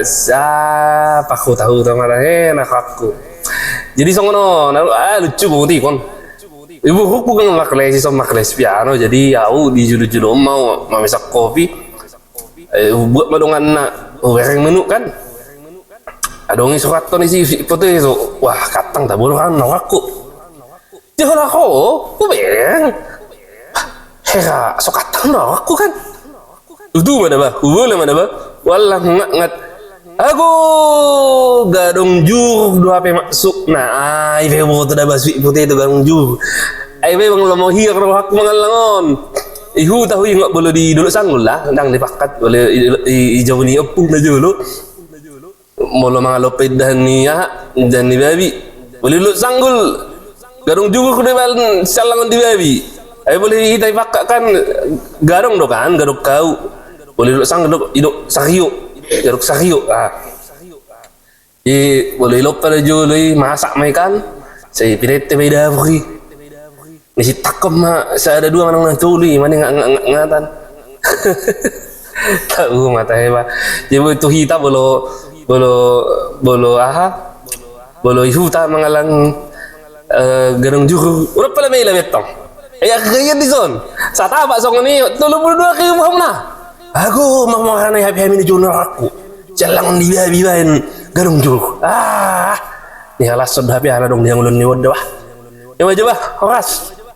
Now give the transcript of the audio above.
siapa aku tahu teman enak aku. Jadi songono, lucu banget kon. Ibu aku kan maklesi sama makles piano, jadi aku di judul-judul mau masak kopi. Buat madongan nak, wereng menu kan. Adongi surat tuh nih si foto itu, wah katang tak boleh kan aku. Jangan aku bereng. Hera, so katang aku kan. Itu mana bah? Boleh mana bah? Walah ngat. Aku gadong jur dua HP masuk. Nah, ibe mau tuh dah baswi putih itu gadong jur. Ibe bang mau hir aku mangalangon. Ihu tahu yang nggak boleh di dulu sanggul lah, ndang dipakat boleh jauh ni opung aja dulu. Molo mangaloped dan niya dan ni babi. Boleh dulu sanggul. Gadong jur aku depan salangon di babi. Ibe boleh kita pakat kan gadong do kan, gadong kau. Boleh dulu sanggul hidup sario. Jaruk sario boleh lupa aja lagi masak makan saya pinete beda beri mesti takem mak saya ada dua mana tuli mana ngatan tahu mata hebat jadi itu kita bolo hihuta mengalang garang juru udah pala may betong kaya di zon saat apa song ini 32 kayo mo na. Aku mau makan happy ni jurnal aku. Jalan di bibain garung juruk. Ni alas sudah happy ana dong yang ulun ni wadah. Ya wajah bah, horas.